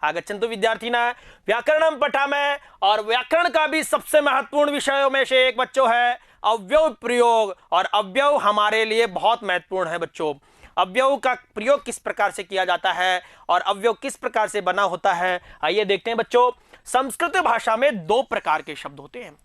आगच्छन्तु विद्यार्थिनः व्याकरणं पठामः। और व्याकरण का भी सबसे महत्वपूर्ण विषयों में से एक बच्चों है अव्यव प्रयोग। और अव्यव हमारे लिए बहुत महत्वपूर्ण है बच्चों। अव्यव का प्रयोग किस प्रकार से किया जाता है और अव्यव किस प्रकार से बना होता है, आइए देखते हैं बच्चों। संस्कृत भाषा में दो प्रकार के शब्द होते हैं।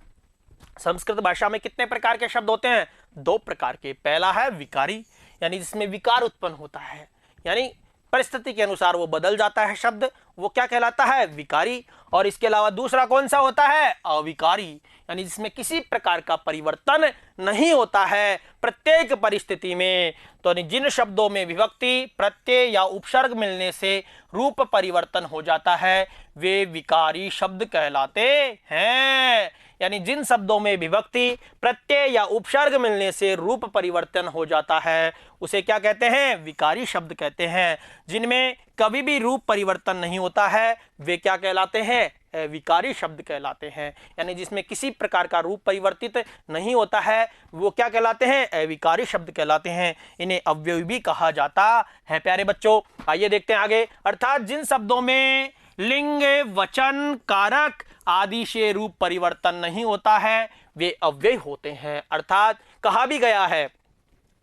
संस्कृत भाषा में कितने प्रकार के शब्द होते हैं? दो प्रकार के। पहला है विकारी, यानी जिसमें विकार उत्पन्न होता है, यानी परिस्थिति के अनुसार वो बदल जाता है शब्द, वो क्या कहलाता है? विकारी। और इसके अलावा दूसरा कौन सा होता है? अविकारी, यानी जिसमें किसी प्रकार का परिवर्तन नहीं होता है प्रत्येक परिस्थिति में। तो जिन शब्दों में विभक्ति, प्रत्यय या उपसर्ग मिलने से रूप परिवर्तन हो जाता है वे विकारी शब्द कहलाते हैं। यानी जिन शब्दों में विभक्ति, प्रत्यय या उपसर्ग मिलने से रूप परिवर्तन हो जाता है उसे क्या कहते हैं? विकारी शब्द कहते हैं। जिनमें कभी भी रूप परिवर्तन नहीं होता है वे क्या कहलाते हैं? विकारी शब्द कहलाते हैं। यानी जिसमें किसी प्रकार का रूप परिवर्तित नहीं होता है वो क्या कहलाते हैं? अविकारी शब्द कहलाते हैं। इन्हें अव्ययी भी कहा जाता है प्यारे बच्चों। आइए देखते हैं आगे। अर्थात जिन शब्दों में लिंग, वचन, कारक आदि से रूप परिवर्तन नहीं होता है वे अव्यय होते हैं। अर्थात कहा भी गया है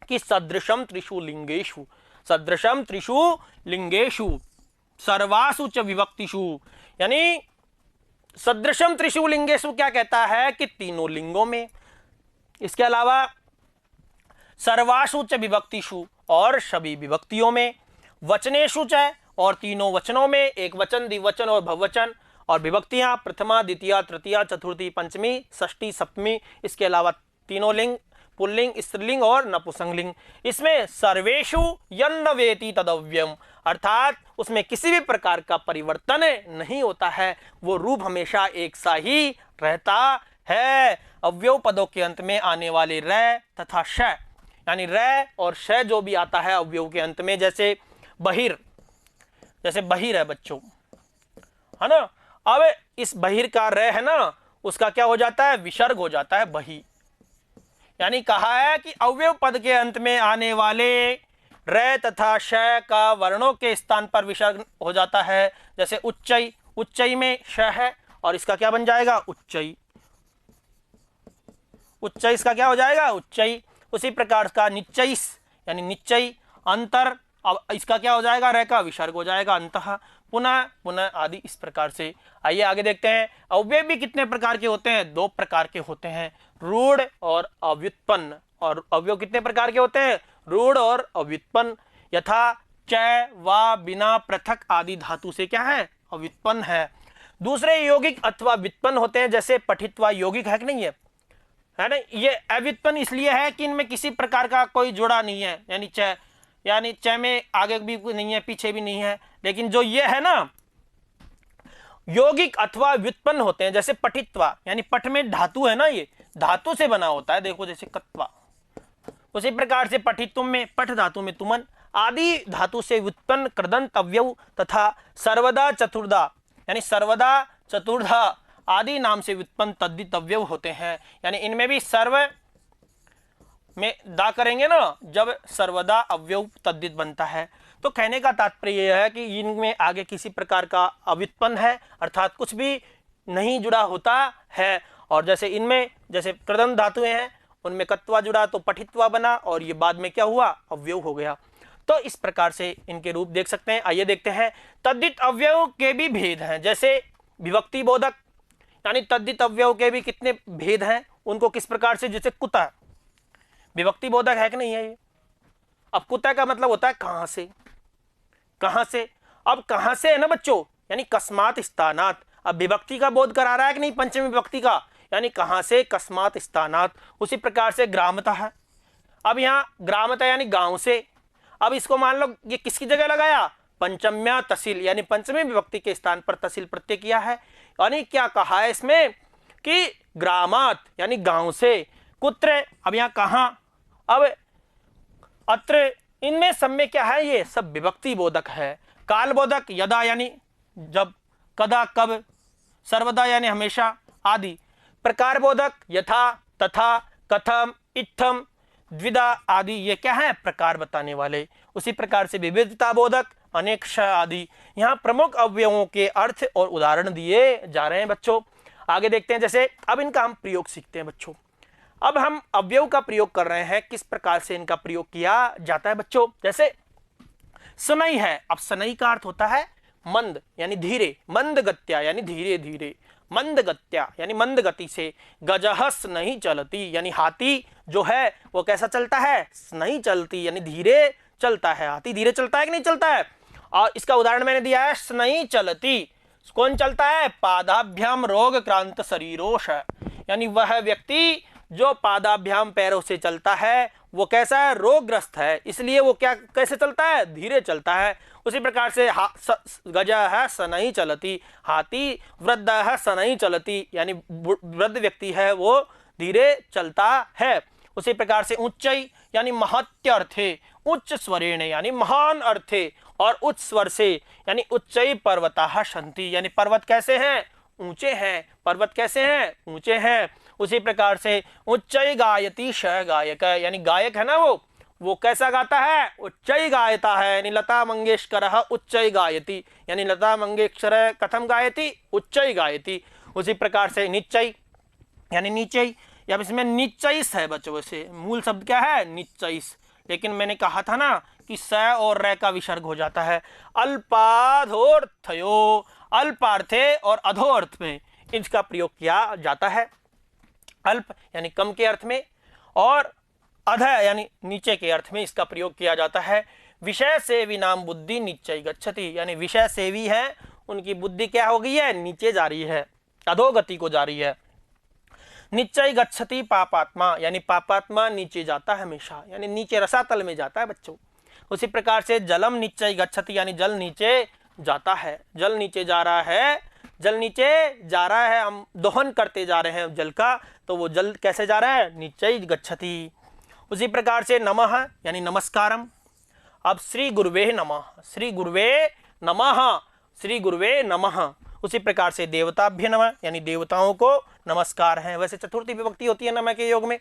कि सदृशम त्रिषु लिंगेषु, सदृशम त्रिषु लिंगेषु सर्वासु च विभक्तिषु, यानी सदृशम त्रिषु लिंगेषु क्या कहता है कि तीनों लिंगों में, इसके अलावा सर्वासु च विभक्तिषु और सभी विभक्तियों में, वचनेषु च और तीनों वचनों में, एक वचन, द्विवचन और बहुवचन, और विभक्तियां प्रथमा, द्वितीया, तृतीया, चतुर्थी, पंचमी, षष्ठी, सप्तमी, इसके अलावा तीनों लिंग, पुल्लिंग, स्त्रीलिंग और नपुंसकलिंग। इसमें सर्वेषु यन्नवेति तदव्ययम्, अर्थात उसमें किसी भी प्रकार का परिवर्तन नहीं होता है, वो रूप हमेशा एक सा ही रहता है। अव्यव पदों के अंत में आने वाले र तथा श, यानी र और श जो भी आता है अव्यव के अंत में, जैसे बहिर, जैसे बहिर है बच्चों, है ना। अब इस बहिर का र है ना, उसका क्या हो जाता है? विसर्ग हो जाता है बही। यानी कहा है कि अव्यव पद के अंत में आने वाले र तथा श का वर्णों के स्थान पर विसर्ग हो जाता है। जैसे उच्चई, उच्चई में श है और इसका क्या बन जाएगा? उच्चई। उच्चई इसका क्या हो जाएगा? उच्चई। उसी प्रकार का निच्चईस, यानी निच्चई, अंतर, अब इसका क्या हो जाएगा? र का विसर्ग हो जाएगा अंतः, पुनः पुनः आदि, इस प्रकार से। आइए आगे देखते हैं। अव्यय भी कितने प्रकार के होते हैं? दो प्रकार के होते हैं, रूढ़ और अव्युत्पन्न। और अव्यय कितने प्रकार के होते हैं? रूढ़ और अव्युत्पन्न। यथा च, वा, बिना, पृथक आदि धातु से क्या है? अव्युत्पन्न है। दूसरे यौगिक अथवा व्युत्पन्न होते हैं, जैसे पठित्वा यौगिक है कि नहीं है ना। ये अव्युत्पन्न इसलिए है कि इनमें किसी प्रकार का कोई जोड़ा नहीं है, यानी च, यानी च में आगे भी नहीं है पीछे भी नहीं है। लेकिन जो ये है ना यौगिक अथवा व्युत्पन्न होते हैं, जैसे पठित्वा, यानी पठ में धातु है ना, ये धातु से बना होता है, देखो जैसे कत्वा, उसी प्रकार से पठित्वम में पठ धातु में तुमन आदि धातु से व्युत्पन्न कृदंत अव्यव तथा सर्वदा चतुर्धा, यानी सर्वदा चतुर्धा आदि नाम से व्युत्पन्न तद्धित अव्यव होते हैं। यानी इनमें भी सर्व में दा करेंगे ना जब सर्वदा अव्यव तद्धित बनता है। तो कहने का तात्पर्य यह है कि इनमें आगे किसी प्रकार का अव्युत्पन्न है, अर्थात कुछ भी नहीं जुड़ा होता है। और जैसे इनमें जैसे कृदंत धातुएं हैं उनमें कत्वा जुड़ा तो पठित्वा बना और ये बाद में क्या हुआ? अव्यव हो गया। तो इस प्रकार से इनके रूप देख सकते हैं। आइए देखते हैं। तद्धित अव्यव के भी भेद हैं, जैसे विभक्ति बोधक, यानी तद्धित अव्यव के भी कितने भेद हैं, उनको किस प्रकार से, जैसे कुतः विभक्ति बोधक है कि नहीं है ये। अब कुतः का मतलब होता है कहां से, कहां से। अब कहां से है ना बच्चों, यानी कस्मात स्थानात। अब विभक्ति का बोध करा रहा है कि नहीं, पंचमी विभक्ति का, यानी कहां से, कस्मात स्थानात। उसी प्रकार से ग्रामतः है। अब यहाँ ग्रामतः यानी गांव से। अब इसको मान लो ये किसकी जगह लगाया? पंचम्या तहसील, यानी पंचमी विभक्ति के स्थान पर तहसील प्रत्यय किया है। यानी क्या कहा है इसमें कि ग्रामात यानी गांव से। कुत्र, अब यहाँ कहां, अब अत्र, इनमें सब में क्या है? ये सब विभक्ति बोधक है। काल बोधक यदा यानी जब, कदा कब, सर्वदा यानी हमेशा आदि। प्रकार बोधक यथा, तथा, कथम, इत्थम, द्विधा आदि, ये क्या है? प्रकार बताने वाले। उसी प्रकार से विविधता बोधक अनेक्ष आदि। यहाँ प्रमुख अवयवों के अर्थ और उदाहरण दिए जा रहे हैं बच्चों। आगे देखते हैं, जैसे अब इनका हम प्रयोग सीखते हैं बच्चों। अब हम अवयव का प्रयोग कर रहे हैं, किस प्रकार से इनका प्रयोग किया जाता है बच्चों। जैसे सनई है, अब सनई का अर्थ होता है मंद यानी धीरे, मंद गत्या यानी धीरे धीरे, मंद गत्या यानी मंद गति से। गजहस नहीं चलती यानी हाथी जो है वो कैसा चलता है, नहीं चलती यानी धीरे चलता है। हाथी धीरे चलता है कि नहीं चलता है। और इसका उदाहरण मैंने दिया है, नहीं चलती कौन चलता है, पादाभ्याम रोग क्रांत शरीरोष, यानी वह व्यक्ति जो पादाभ्याम पैरों से चलता है वो कैसा है, रोगग्रस्त है, इसलिए वो क्या कैसे चलता है, धीरे चलता है। उसी प्रकार से गजा है सनई चलती, हाथी वृद्ध है सनई चलती, यानी वृद्ध व्यक्ति है वो धीरे चलता है। उसी प्रकार से ऊंचाई यानी महत्य अर्थे, उच्च स्वरेण यानी महान अर्थे, और उच्च स्वर से यानी उच्चई पर्वताः शन्ति, यानी पर्वत कैसे हैं, ऊंचे हैं। पर्वत कैसे हैं, ऊंचे हैं। उसी प्रकार से उच्चई गायति श गायक, यानी गायक है ना वो कैसा गाता है, उच्चई गायता है। यानी लता मंगेशकर उच्चई गायति, यानी लता मंगेशकर कथम गायति, उच्चई गायति। उसी प्रकार से निच्चई यानी नीचई, या इसमें निच्चईस है बच्चों, वैसे मूल शब्द क्या है, निच्चईस, लेकिन मैंने कहा था ना कि स और र का विसर्ग हो जाता है। अल्पाधोर्थयो, अल्पार्थे और अधोर्थ में इसका प्रयोग किया जाता है। अल्प यानी कम के अर्थ में, और अध यानी नीचे के अर्थ में इसका प्रयोग किया जाता है। विषय सेवी नाम बुद्धि नीचे गच्छति, यानी विषय सेवी है उनकी बुद्धि क्या हो गई है, नीचे जा रही है, अधोगति को जा रही है। नीचे गच्छति पापात्मा, यानी पापात्मा नीचे जाता है हमेशा, यानी नीचे रसातल में जाता है बच्चों। उसी प्रकार से जलम नीचे गच्छति, यानी जल नीचे जाता है, जल नीचे जा रहा है, जल नीचे जा रहा है, हम दोहन करते जा रहे हैं जल का, तो वो जल कैसे जा रहा है, नीचे गच्छति। उसी प्रकार से नमः यानी नमस्कारम। अब श्री गुरुवे नमः, श्री गुरुवे नमः, श्री गुरुवे नमः। उसी प्रकार से देवताभ्य नमः, यानी देवताओं को नमस्कार है। वैसे चतुर्थी विभक्ति होती है नमः के योग में।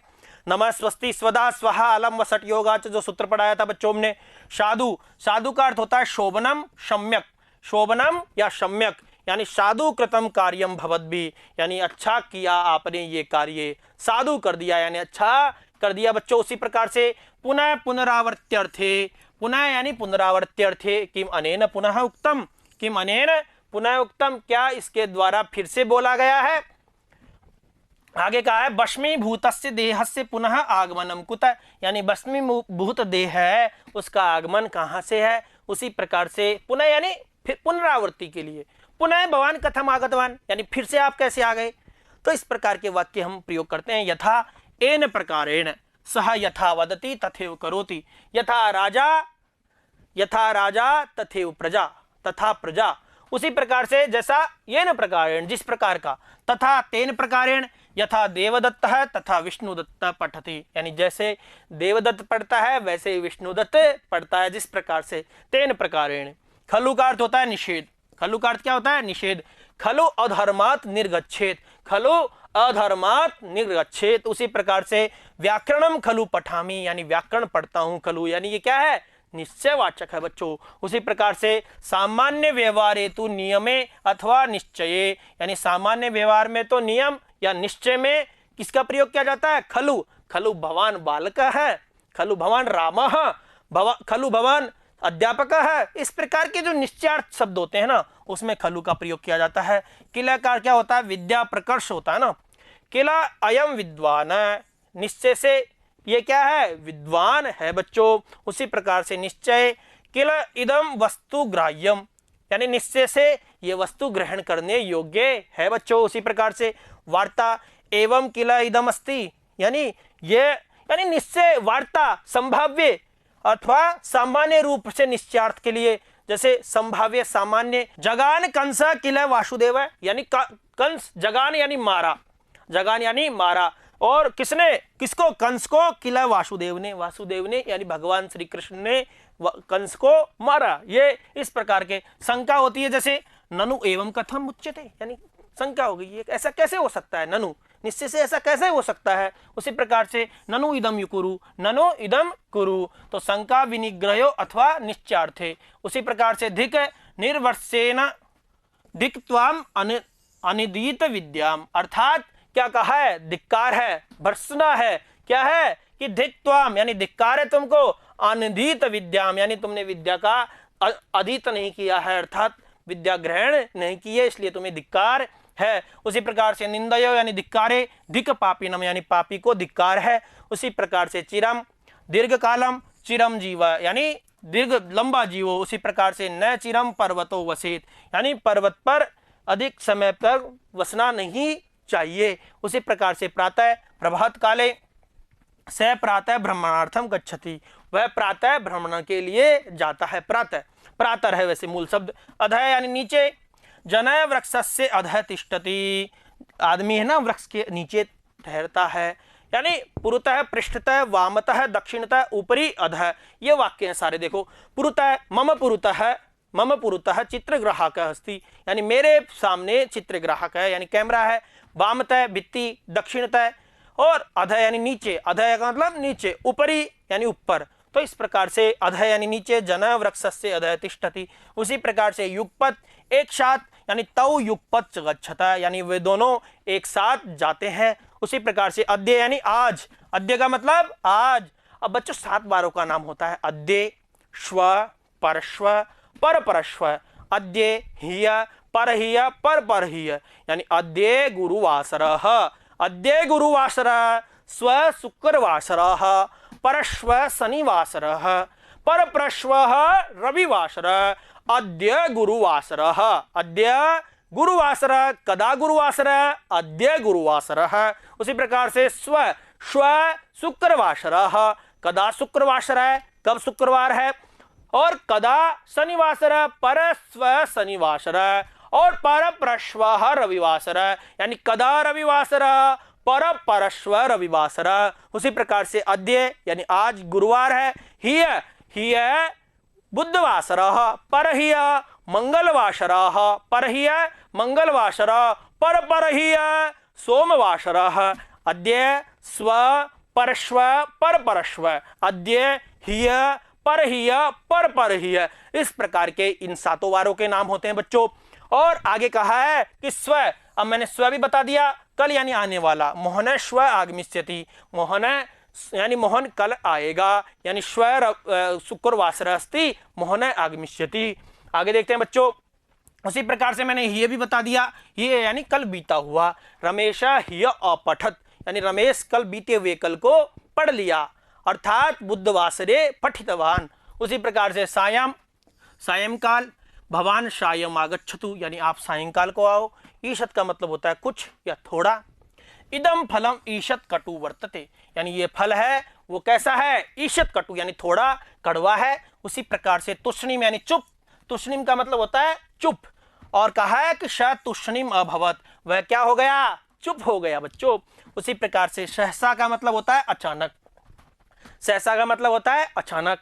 नमः स्वस्ति स्वदा स्वाहा अलम वसट योगाच, जो सूत्र पढ़ाया था बच्चों ने। साधु, साधु का अर्थ होता है शोभनम सम्यक, शोभनम या सम्यक, यानी साधु कृतम कार्यम भवद्भि, यानी अच्छा किया आपने ये कार्य, साधु कर दिया यानी अच्छा कर दिया बच्चों। उसी प्रकार से पुनः पुनरावर्त्यर्थे, पुनः यानी पुनरावर्त्यर्थे, किम अनेन पुनः उक्तम, किम अनेन पुनः उक्तम, क्या इसके द्वारा फिर से बोला गया है। आगे कहा है भस्मीभूतस्य देहस्य पुनः आगमनम कुत, यानी भस्मीभूत देह है उसका आगमन कहाँ से है। उसी प्रकार से पुनः यानी फिर पुनरावृत्ति के लिए, पुनः भवान कथम आगतवान, यानी फिर से आप कैसे आ गए। तो इस प्रकार के वाक्य हम प्रयोग करते हैं। यथा एन प्रकारेण सह यथा वदति तथैव करोति, यथा राजा तथैव प्रजा, तथा प्रजा। उसी प्रकार से जैसा येन प्रकारेण जिस प्रकार का, तथा तेन प्रकारेण यथा देवदत्त है तथा विष्णुदत्त पठति, यानी जैसे देवदत्त पढ़ता है वैसे विष्णुदत्त पढ़ता है, जिस प्रकार से। तेन प्रकारेण, खलु का अर्थ होता है निषेध, खलु का अर्थ क्या होता है, निषेध। खलु अधर्मात् निर्गच्छेत, खलु अधर्मात् निर्गच्छेत। उसी प्रकार से व्याकरणम खलु पठामि, यानी व्याकरण पढ़ता हूं, खलु यानी ये क्या है, निश्चयवाचक है बच्चों। उसी प्रकार से सामान्य व्यवहार हेतु नियमे अथवा निश्चये, यानी सामान्य व्यवहार में तो नियम या निश्चय में किसका प्रयोग किया जाता है, खलु। खलु भवान बालक है, खलु भवान रामः, खलु भवान अध्यापक है। इस प्रकार के जो निश्चयार्थ शब्द होते हैं ना उसमें खलु का प्रयोग किया जाता है। किला का क्या होता है, विद्या प्रकर्ष होता है ना। किला अयम विद्वान, निश्चय से ये क्या है, विद्वान है बच्चों। उसी प्रकार से निश्चय, किला इदम वस्तु ग्राह्यम, यानी निश्चय से ये वस्तु ग्रहण करने योग्य है बच्चों। उसी प्रकार से वार्ता एवं किला इदम अस्ति, यानी ये यानी निश्चय वार्ता संभाव्य अथवा सामान्य रूप से निश्चयार्थ के लिए, जैसे संभाव्य सामान्य। जगान कंस किला वासुदेव, यानी कंस जगान यानी मारा, जगान यानी मारा। और किसने, किसको, कंस को, किला वासुदेव ने, वासुदेव ने यानी भगवान श्री कृष्ण ने कंस को मारा। ये इस प्रकार के शंका होती है, जैसे ननु एवं कथम उच्यते, यानी शंका हो गई, ऐसा कैसे हो सकता है, ननु निश्चय से ऐसा कैसे हो सकता है। उसी प्रकार से ननु इदम युकुरु, ननु इदम कुरु, तो शंका विनिग्रहो अथवा निश्चयार्थे। उसी प्रकार से धिक निर्वर्षेण धिक्त्वाम अनिदीत विद्याम, अर्थात क्या कहा है, धिक्कार है, भर्सना है, क्या है कि धिक्त्वाम यानी धिक्कार है तुमको, अनिदीत विद्याम यानी तुमने विद्या का अधीत नहीं किया है, अर्थात विद्या ग्रहण नहीं की है, इसलिए तुम्हें धिक्कार है। उसी प्रकार से निंदयो यानी धिक्कारे, धिक पापीनम यानी पापी को धिक्कार है। उसी प्रकार से चिरम दीर्घ कालम, चिरम जीव यानी दीर्घ लंबा जीवो। उसी प्रकार से न चिरम पर्वतो वसेत यानी पर्वत पर अधिक समय तक वसना नहीं चाहिए। उसी प्रकार से प्रातः प्रभात काले स प्रातः भ्रमणार्थम गच्छति, वह प्रातः भ्रमण के लिए जाता है। प्रातः प्रातः है वैसे मूल शब्द। अधः यानी नीचे, जनय वृक्षस्य अधः तिष्ठति, आदमी है ना वृक्ष के नीचे ठहरता है, यानी पुरतः पृष्ठतः वामतः दक्षिणतः ऊपरी अधः, ये वाक्य हैं सारे। देखो पुरतः मम पुरतः चित्रग्राहक अस्ति यानी मेरे सामने चित्रग्राहक है यानी कैमरा है, वामतः भित्ति, दक्षिणतः और अधः यानी नीचे, अधः का मतलब नीचे, ऊपरी यानी ऊपर। तो इस प्रकार से अधः यानी नीचे, जन वृक्षस्य अधः तिष्ठति। उसी प्रकार से युगपत एक साथ यानी तौ युगपत गच्छता यानी वे दोनों एक साथ जाते हैं। उसी प्रकार से अद्य यानी आज, अद्य का मतलब आज। अब बच्चों 7 बारों का नाम होता है, अद्य, श्व, परश्व, परपरश्व, अद्य, ह्य, परह्य, परपरह्य यानी अद्य गुरुवासरः, अद्य गुरुवासरः, स्व शुक्रवासरः, परश्व शनिवासरः, परप्रश्वः रविवासरः, अद्य गुरुवासरः, अद्य गुरुवासरः, कदा गुरुवासरः, अद्य गुरुवासरः। उसी प्रकार से स्व शुक्रवासरः, कदा शुक्रवासरः, कब शुक्रवार है, और कदा शनिवासरः, परस्व शनिवासरः, और परप्रश्वः रविवासरः यानी कदा रविवासरः, परस्व रविवासरः। उसी प्रकार से अद्य यानी आज गुरुवार है, ह्य बुधवासरः, परह्य मंगलवासरः, परह्य मंगलवासरः, परपरह्य सोमवासरः, अद्य स्व परश्व परपरश्व, अद्य ह्य परह्य परपरह्य। इस प्रकार के इन 7 वारों के नाम होते हैं बच्चों। और आगे कहा है कि स्व, अब मैंने स्व भी बता दिया, कल यानी आने वाला, मोहन स्व आगमिष्यति, मोहन यानी मोहन कल आएगा, यानी श्व शुक्रवासरः अस्ति मोहन आगमिष्यति। आगे देखते हैं बच्चों। उसी प्रकार से मैंने ये भी बता दिया, ये यानी कल बीता हुआ, रमेश ह्य अपठत यानी रमेश कल बीते हुए कल को पढ़ लिया, अर्थात बुधवासरे पठितवान। उसी प्रकार से सायं सायंकाल, भवान सायं आगच्छतु यानी आप सायंकाल को आओ। ईशत का मतलब होता है कुछ या थोड़ा। इदम फलम ईशत कटु वर्तते यानी ये फल है वो कैसा है, ईशत कटु यानी थोड़ा कड़वा है। उसी प्रकार से तुष्णिम यानी चुप, तुष्णिम का मतलब होता है चुप, और कहा है कि शायद तुष्णिम अभवत, वह क्या हो गया, चुप हो गया बच्चों। उसी प्रकार से सहसा का मतलब होता है अचानक, सहसा का मतलब होता है अचानक।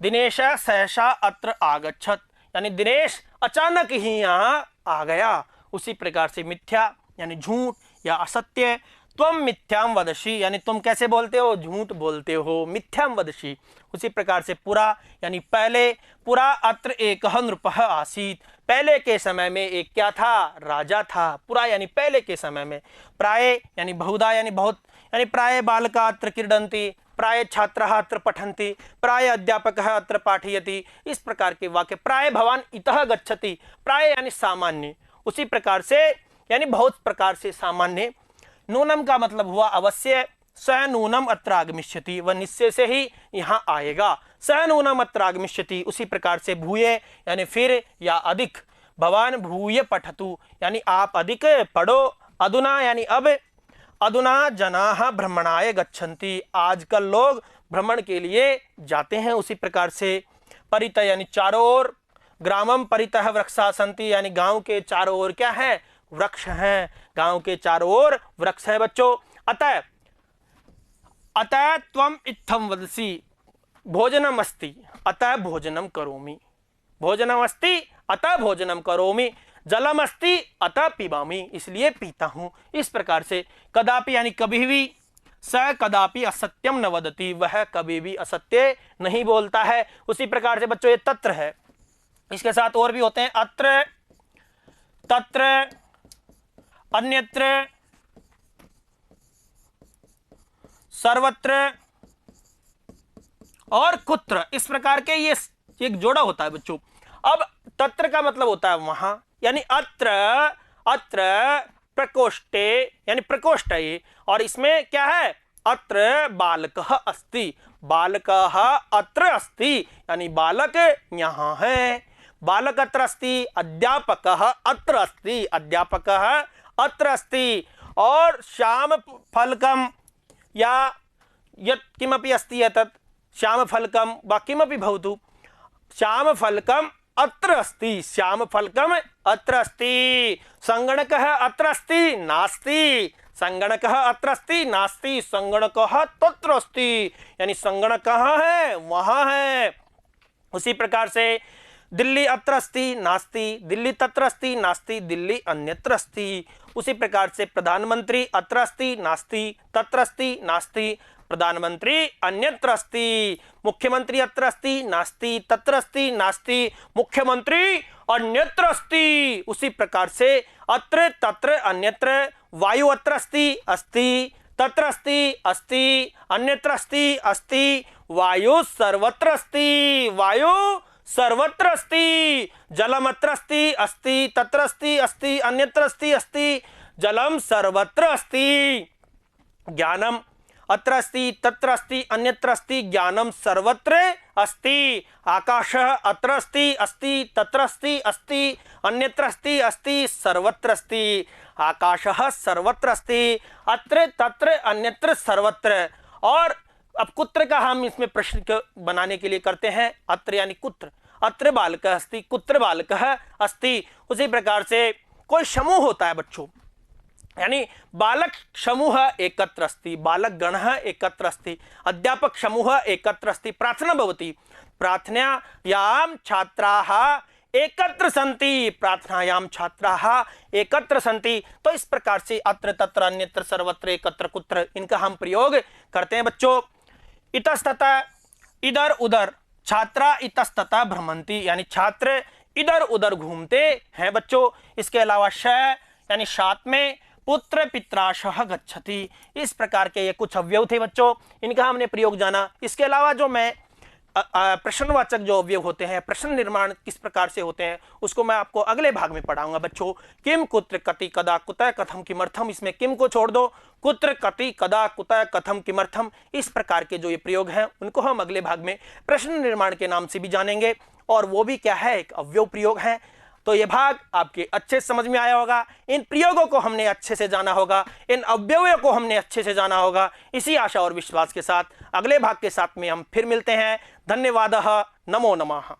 दिनेश सहसा अत्र आगच्छत यानी दिनेश अचानक ही यहाँ आ गया। उसी प्रकार से मिथ्या यानी झूठ या असत्य, त्वम मिथ्याम वदसी यानी तुम कैसे बोलते हो, झूठ बोलते हो, मिथ्याम वदसी। उसी प्रकार से पुरा यानी पहले, पुरा अत्र एकः नृपः आसीत, पहले के समय में एक क्या था, राजा था। पुरा यानी पहले के समय में। प्राय यानी बहुधा यानी बहुत, यानी प्राय बालका अत्र क्रीडन्ति, प्राय छात्रः अत्र पठन्ति, प्राय अध्यापकः अत्र पाठयति। इस प्रकार के वाक्य। प्राय भवान इतः गच्छति, प्राय यानी सामान्य। उसी प्रकार से यानी बहुत प्रकार से सामान्य। नूनम का मतलब हुआ अवश्य, स नूनम अत्र आगमिष्यति, वह निश्चय से ही यहाँ आएगा, स नूनम अत्र आगमिष्यति। उसी प्रकार से भूये यानी फिर या अधिक, भवान भूय पठतु यानी आप अधिक पढ़ो। अधुना यानी अब, अधुना जनाः भ्रमणाय गच्छन्ति, आजकल लोग भ्रमण के लिए जाते हैं। उसी प्रकार से परितः यानी चारों ओर, ग्रामम परितः वृक्षा सन्ति यानी गांव के चारों ओर क्या है, वृक्ष हैं, गांव के चारों ओर वृक्ष है बच्चों। अतः अतः त्वम इत्थम वदसि भोजनम अस्ति अतः भोजनम करोमि, भोजनम अस्ति अतः भोजनम करोमि। जलम अस्ति अतः पिबामि, इसलिए पीता हूं। इस प्रकार से कदापि यानी कभी भी, स कदापि असत्यम न वदति, वह कभी भी असत्य नहीं बोलता है। उसी प्रकार से बच्चों ये तत्र है, इसके साथ और भी होते हैं अत्र, तत्र, अन्यत्र, सर्वत्र और कुत्र। इस प्रकार के ये एक जोड़ा होता है बच्चों। अब तत्र का मतलब होता है वहां, यानी अत्र, अत्र प्रकोष्ठे यानी प्रकोष्ठ है, और इसमें क्या है, अत्र बालकः अस्ति, बालकः अत्र अस्ति, यानी बालक यहाँ है, बालक अत्र अस्ति, अध्यापकः अत्र अस्ति, अध्यापकः अत्र अस्ति। और श्याम फलकम या यत् किमपि अस्ति एतत् श्याम फलकम वा किमपि भवतु, श्याम फलकम अत्र अस्ति, श्याम फलकम अत्र अस्ति। संगणकः अत्र अस्ति नास्ति, संगणकः अत्र अस्ति नास्ति, संगणकः तत्र अस्ति, यानी संगणक कहाँ है, वहां है। उसी प्रकार से दिल्ली अत्र अस्ति नास्ति, दिल्ली तत्र अस्ति नास्ति, दिल्ली अन्यत्र अस्ति। उसी प्रकार से प्रधानमंत्री अत्र अस्ति नास्ति, तत्र अस्ति नास्ति, प्रधानमंत्री अन्यत्र अस्ति। मुख्यमंत्री अत्र अस्ति नास्ति, तत्र अस्ति नास्ति, मुख्यमंत्री अन्यत्र अस्ति। उसी प्रकार से अत्र, तत्र, अन्यत्र, वायु अत्र अस्ति, अस्ति, तत्र अस्ति, अस्ति, अन्यत्र अस्ति, अस्ति, वायु सर्वत्र अस्ति, वायु सर्वत्र अस्ति। जलम अत्र अस्ति, अस्ति, तत्र अस्ति, अस्ति, अन्यत्र अस्ति, अस्ति, जलम सर्वत्र अस्ति। ज्ञानम अत्र अस्ति, तत्र अस्ति, अन्यत्र अस्ति, ज्ञानम सर्वत्र अस्ति। आकाशः अत्र अस्ति, अस्ति, तत्र अस्ति, अस्ति, अन्यत्र अस्ति, अस्ति, सर्वत्र अस्ति। आकाशः सर्वत्र अस्ति, अत्र, तत्र, अन्यत्र, सर्वत्र। और अब कुत्र का हम इसमें प्रश्न बनाने के लिए करते हैं, अत्र यानी कुत्र, अत्र बालकः अस्ति, कुत्र बालकः अस्ति। उसी प्रकार से कोई समूह होता है बच्चों, यानी बालक समूह एकत्र अस्ति, बालक गणः एकत्र अस्ति, अध्यापक समूह एकत्र अस्ति, प्रार्थना भवति, प्रार्थनायां छात्राः एकत्र सन्ति, प्रार्थनायां छात्राः एकत्र सन्ति। तो इस प्रकार से अत्र, तत्र, अन्यत्र, सर्वत्र, एकत्र, कुत्र, इनका हम प्रयोग करते हैं बच्चों। इतस्ततः, इधर उधर, छात्रा इतस्ततः भ्रमन्ति, यानी छात्र इधर उधर घूमते हैं बच्चों। इसके अलावा श यानी साथ में, पुत्र पित्राशः गच्छति। इस प्रकार के ये कुछ अवयव थे बच्चों, इनका हमने प्रयोग जाना। इसके अलावा जो मैं प्रश्नवाचक जो अवयव होते हैं, प्रश्न निर्माण किस प्रकार से होते हैं, उसको मैं आपको अगले भाग में पढ़ाऊंगा बच्चों। किम, कुत्र, कति, कदा, कुतः, कथम, किमर्थम, इसमें किम को छोड़ दो, कुत्र, कति, कदा, कुतः, कथम, किमर्थम, इस प्रकार के जो ये प्रयोग हैं उनको हम अगले भाग में प्रश्न निर्माण के नाम से भी जानेंगे, और वो भी क्या है, एक अवयव प्रयोग है। तो ये भाग आपके अच्छे समझ में आया होगा, इन प्रयोगों को हमने अच्छे से जाना होगा, इन अवयवों को हमने अच्छे से जाना होगा। इसी आशा और विश्वास के साथ अगले भाग के साथ में हम फिर मिलते हैं। धन्यवादः, नमो नमः।